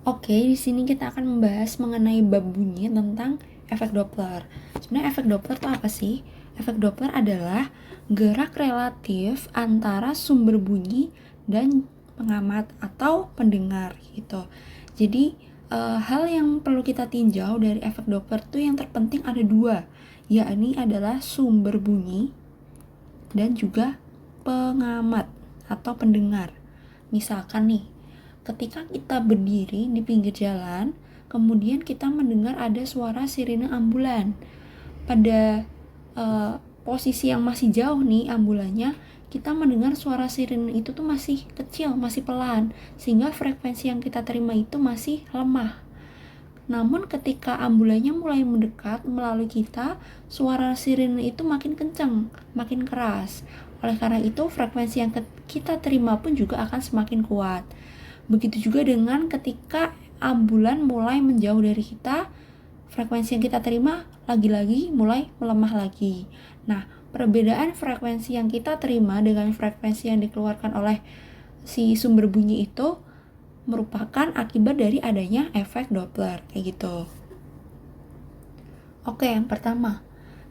Oke, di sini kita akan membahas mengenai bab bunyi tentang efek Doppler. Sebenarnya efek Doppler itu apa sih? Efek Doppler adalah gerak relatif antara sumber bunyi dan pengamat atau pendengar gitu. Jadi hal yang perlu kita tinjau dari efek Doppler itu yang terpenting ada dua, yakni adalah sumber bunyi dan juga pengamat atau pendengar. Misalkan nih, ketika kita berdiri di pinggir jalan, kemudian kita mendengar ada suara sirine ambulan. Pada posisi yang masih jauh nih ambulannya, kita mendengar suara sirine itu tuh masih kecil, masih pelan, sehingga frekuensi yang kita terima itu masih lemah. Namun ketika ambulannya mulai mendekat melalui kita, suara sirine itu makin kencang, makin keras. Oleh karena itu, frekuensi yang kita terima pun juga akan semakin kuat. Begitu juga dengan ketika ambulan mulai menjauh dari kita, frekuensi yang kita terima lagi-lagi mulai melemah lagi. Nah, perbedaan frekuensi yang kita terima dengan frekuensi yang dikeluarkan oleh si sumber bunyi itu merupakan akibat dari adanya efek Doppler, kayak gitu. Oke, yang pertama,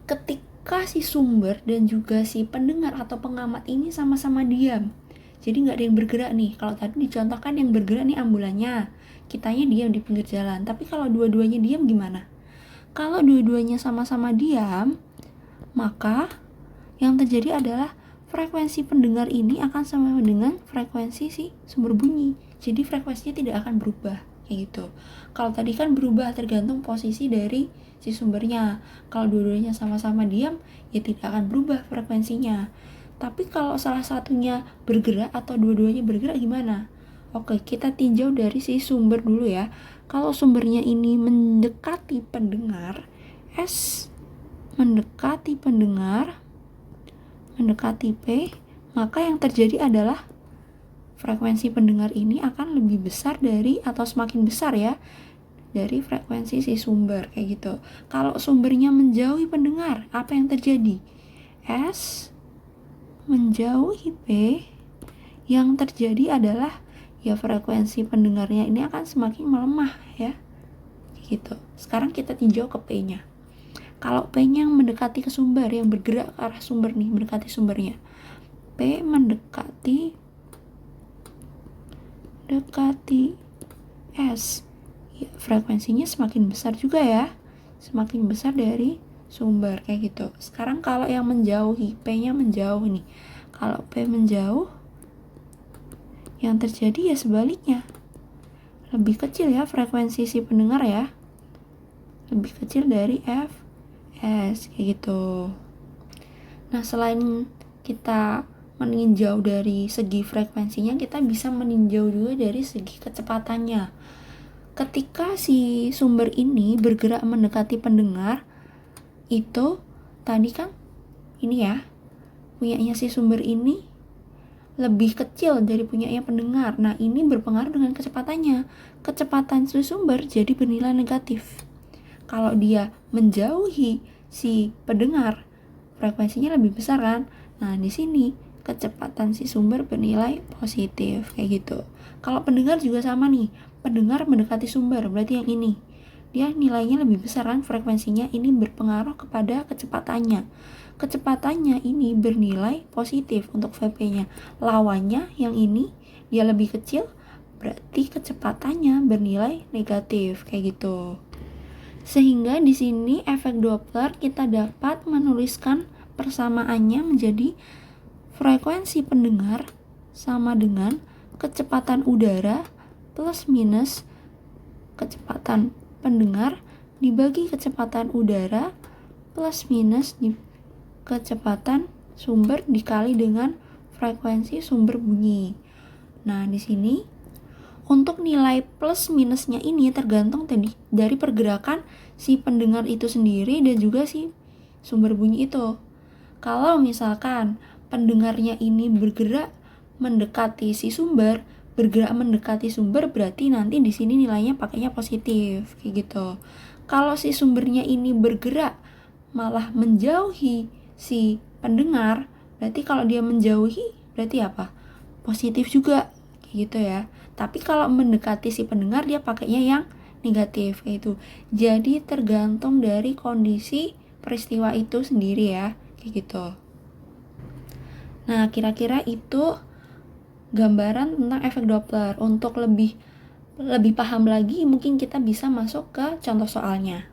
ketika si sumber dan juga si pendengar atau pengamat ini sama-sama diam, jadi nggak ada yang bergerak nih. Kalau tadi dicontohkan yang bergerak nih ambulannya, kitanya diam di pinggir jalan. Tapi kalau dua-duanya diam gimana? Kalau dua-duanya sama-sama diam, maka yang terjadi adalah frekuensi pendengar ini akan sama dengan frekuensi si sumber bunyi. Jadi frekuensinya tidak akan berubah, kayak gitu. Kalau tadi kan berubah tergantung posisi dari si sumbernya. Kalau dua-duanya sama-sama diam, ya tidak akan berubah frekuensinya. Tapi kalau salah satunya bergerak atau dua-duanya bergerak gimana? Oke, kita tinjau dari si sumber dulu ya. Kalau sumbernya ini mendekati pendengar, S mendekati pendengar, mendekati P, maka yang terjadi adalah frekuensi pendengar ini akan lebih besar dari atau semakin besar ya dari frekuensi si sumber, kayak gitu. Kalau sumbernya menjauhi pendengar, apa yang terjadi? S menjauhi P, yang terjadi adalah ya frekuensi pendengarnya ini akan semakin melemah ya, gitu. Sekarang kita tinjau ke P-nya. Kalau P-nya yang mendekati ke sumber, yang bergerak ke arah sumber nih, mendekati sumbernya, P mendekati S, ya, frekuensinya semakin besar juga ya, semakin besar dari sumber, kayak gitu. Sekarang kalau yang menjauhi, P-nya menjauh nih, kalau P menjauh, yang terjadi ya sebaliknya, lebih kecil ya frekuensi si pendengar ya, lebih kecil dari F, S, kayak gitu. Nah, selain kita meninjau dari segi frekuensinya, kita bisa meninjau juga dari segi kecepatannya. Ketika si sumber ini bergerak mendekati pendengar, itu tadi kan ini ya, punyanya si sumber ini lebih kecil dari punyanya pendengar. Nah, ini berpengaruh dengan kecepatannya. Kecepatan si sumber jadi bernilai negatif. Kalau dia menjauhi si pendengar, frekuensinya lebih besar kan? Nah, di sini kecepatan si sumber bernilai positif, kayak gitu. Kalau pendengar juga sama nih. Pendengar mendekati sumber, berarti yang ini. Dia nilainya lebih besar kan, frekuensinya ini berpengaruh kepada kecepatannya. Kecepatannya ini bernilai positif untuk VP-nya. Lawannya yang ini dia lebih kecil, berarti kecepatannya bernilai negatif, kayak gitu. Sehingga di sini efek Doppler kita dapat menuliskan persamaannya menjadi frekuensi pendengar sama dengan kecepatan udara plus minus kecepatan pendengar dibagi kecepatan udara plus minus kecepatan sumber dikali dengan frekuensi sumber bunyi. Nah, di sini untuk nilai plus minusnya ini tergantung tadi dari pergerakan si pendengar itu sendiri dan juga si sumber bunyi itu. Kalau misalkan pendengarnya ini bergerak mendekati si sumber, bergerak mendekati sumber berarti nanti di sini nilainya pakainya positif, kayak gitu. Kalau si sumbernya ini bergerak malah menjauhi si pendengar, berarti kalau dia menjauhi berarti apa? Positif juga, kayak gitu ya. Tapi kalau mendekati si pendengar dia pakainya yang negatif kayak itu. Jadi tergantung dari kondisi peristiwa itu sendiri ya, kayak gitu. Nah, kira-kira itu gambaran tentang efek Doppler. Untuk lebih paham lagi, mungkin kita bisa masuk ke contoh soalnya.